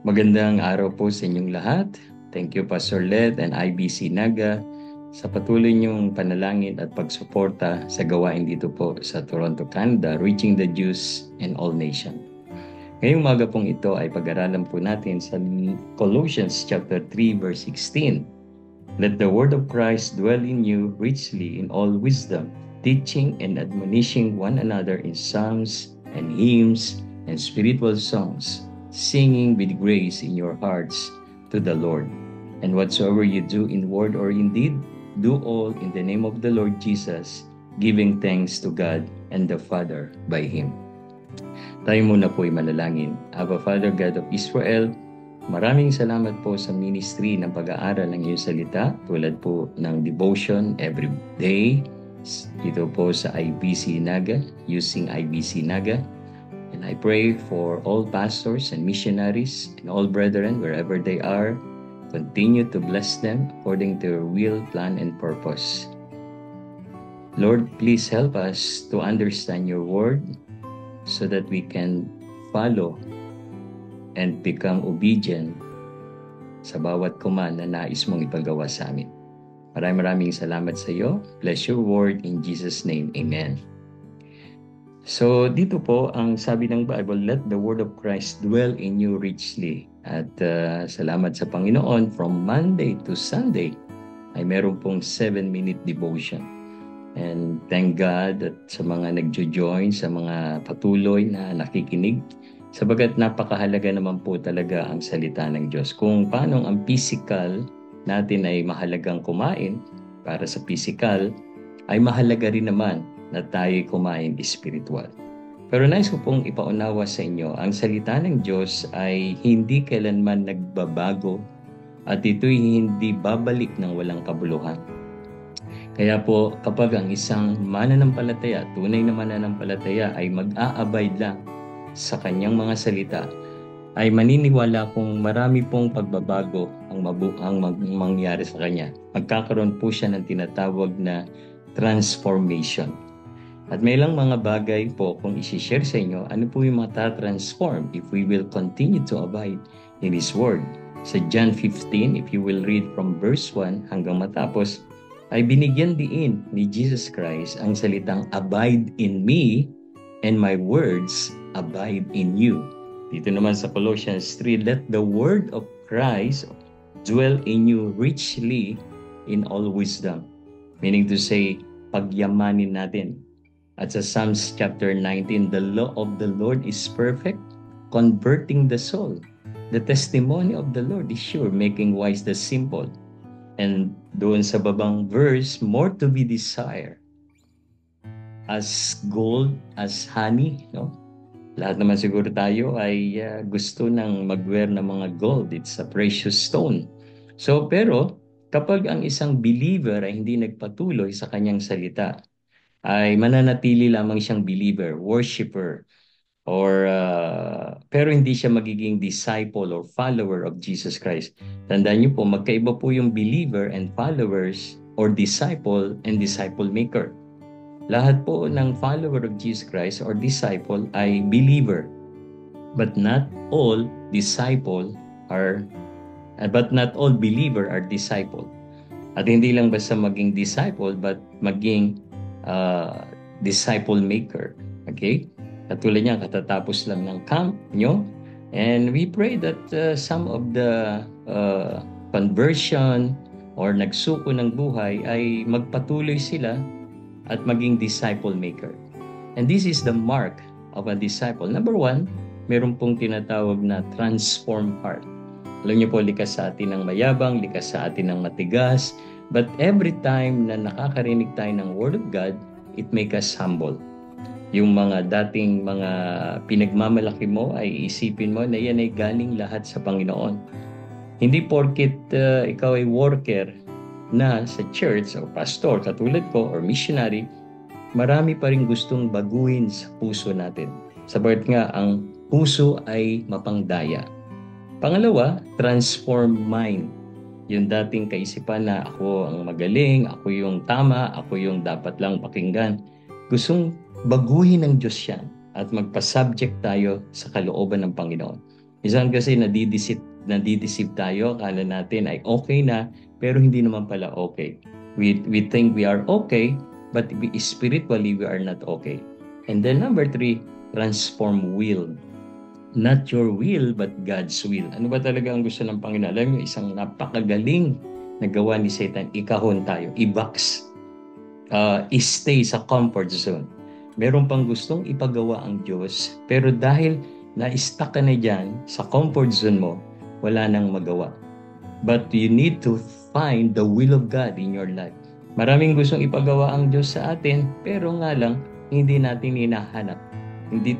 Magandang araw po sa inyong lahat. Thank you Pastor Led and IBC Naga sa patuloy niyong panalangin at pagsuporta sa gawain dito po sa Toronto, Canada, Reaching the Jews and All Nations. Ngayong umaga pong ito ay pag-aralan po natin sa Colossians chapter 3 verse 16. Let the word of Christ dwell in you richly in all wisdom, teaching and admonishing one another in psalms and hymns and spiritual songs, singing with grace in your hearts to the Lord. And whatsoever you do in word or in deed, do all in the name of the Lord Jesus, giving thanks to God and the Father by Him. Tayo muna po ay manalangin. Abba Father, God of Israel, maraming salamat po sa ministry ng pag-aaral ng iyong salita, tulad po ng devotion every day, dito po sa IBC Naga, using IBC Naga. And I pray for all pastors and missionaries and all brethren, wherever they are, continue to bless them according to your will, plan, and purpose. Lord, please help us to understand your word so that we can follow and become obedient sa bawat command na nais mong ipagawa sa amin. Maraming salamat sa iyo. Bless your word in Jesus' name. Amen. So dito po, ang sabi ng Bible, let the word of Christ dwell in you richly. At salamat sa Panginoon, from Monday to Sunday ay meron pong 7-minute devotion. And thank God at sa mga nagjo-join, sa mga patuloy na nakikinig, sabagat napakahalaga naman po talaga ang salita ng Diyos. Kung paano ang physical natin ay mahalagang kumain para sa physical, ay mahalaga rin naman na tayo kumain spiritual. Pero nais ko pong ipaunawa sa inyo, ang salita ng Diyos ay hindi kailanman nagbabago at ito'y hindi babalik ng walang kabuluhan. Kaya po kapag ang isang mananampalataya, tunay na mananampalataya ay mag-a-abide lang sa kanyang mga salita, ay maniniwala kung marami pong pagbabago ang mangyari sa kanya. Magkakaroon po siya ng tinatawag na transformation. At may lang mga bagay po kung isi-share sa inyo, ano po yung mata-transform if we will continue to abide in His Word. Sa John 15, if you will read from verse 1 hanggang matapos, ay binigyan diin ni Jesus Christ ang salitang abide in me and my words abide in you. Dito naman sa Colossians 3, let the word of Christ dwell in you richly in all wisdom. Meaning to say, pagyamanin natin. At sa Psalms chapter 19, the law of the Lord is perfect, converting the soul. The testimony of the Lord is sure, making wise the simple. And doon sa babang verse, more to be desired as gold, as honey, no? Lahat naman siguro tayo ay gusto ng mag-wear ng mga gold. It's a precious stone. So, pero kapag ang isang believer ay hindi nagpatuloy sa kanyang salita, ay mananatili lamang siyang believer, worshipper, or pero hindi siya magiging disciple or follower of Jesus Christ. Tandaan niyo po, magkaiba po yung believer and followers or disciple and disciple maker. Lahat po ng follower of Jesus Christ or disciple ay believer. But not all believer are disciple. At hindi lang basta maging disciple, but maging disciple maker. Okay? Katulad niya, katatapos lang ng camp nyo. And we pray that some of the conversion or nagsuko ng buhay ay magpatuloy sila at maging disciple maker. And this is the mark of a disciple. Number 1, meron pong tinatawag na transform heart. Alam niyo po, likas sa atin ng mayabang, likas sa atin ng matigas. But every time na nakakarinig tayo ng Word of God, it make us humble. Yung mga dating mga pinagmamalaki mo ay isipin mo na yan ay galing lahat sa Panginoon. Hindi porket ikaw ay worker na sa church o pastor katulad ko or missionary, marami pa rin gustong baguhin sa puso natin. Sabagat nga ang puso ay mapangdaya. Pangalawa, transform mind. Yung dating kaisipan na ako ang magaling, ako yung tama, ako yung dapat lang pakinggan. Gustong baguhin ng Diyos yan at magpa-subject tayo sa kalooban ng Panginoon. Minsan kasi nadidisip tayo, akala natin ay okay na, pero hindi naman pala okay. We think we are okay, but spiritually we are not okay. And then number three, transform will. Not your will, but God's will. Ano ba talaga ang gusto ng Panginoon? Alam niyo, isang napakagaling na gawa ni Satan, ikahon tayo, i-box, stay sa comfort zone. Meron pang gustong ipagawa ang Diyos, pero dahil na-stuck ka na dyan sa comfort zone mo, wala nang magawa. But you need to find the will of God in your life. Maraming gustong ipagawa ang Diyos sa atin, pero nga lang, hindi natin hinahanap. Hindi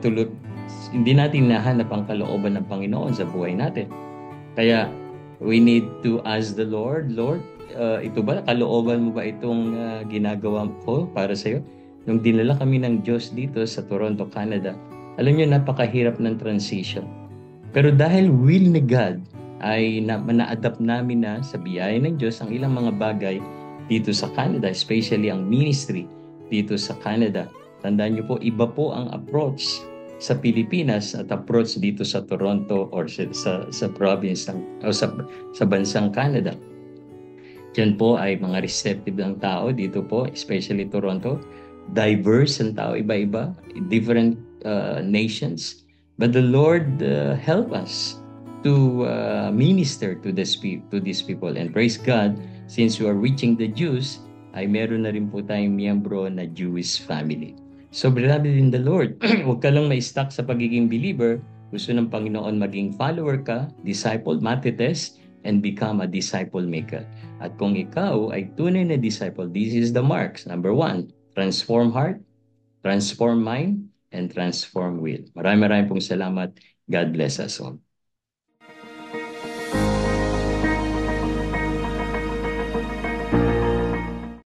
natin hinahanap ang kalooban ng Panginoon sa buhay natin. Kaya, we need to ask the Lord, Lord, ito ba, kalooban mo ba itong ginagawa ko para sa iyo? Nung dinala kami ng Diyos dito sa Toronto, Canada, alam niyo, napakahirap ng transition. Pero dahil will ni God, ay na-adapt namin na sa biyaya ng Diyos ang ilang mga bagay dito sa Canada, especially ang ministry dito sa Canada. Tandaan niyo po, iba po ang approach sa Pilipinas at approach dito sa Toronto or sa province o sa bansang Canada. Diyan po ay mga receptive ang tao dito po, especially Toronto. Diverse ang tao, iba-iba, different nations. But the Lord help us to minister to these people. And praise God, since we are reaching the Jews, ay meron na rin po tayong miyembro na Jewish family. So, beloved in the Lord, huwag ka lang ma-stuck sa pagiging believer. Gusto ng Panginoon maging follower ka, disciple, mathetes, and become a disciple maker. At kung ikaw ay tunay na disciple, this is the marks. Number 1, transform heart, transform mind, and transform will. Maraming pong salamat. God bless us all.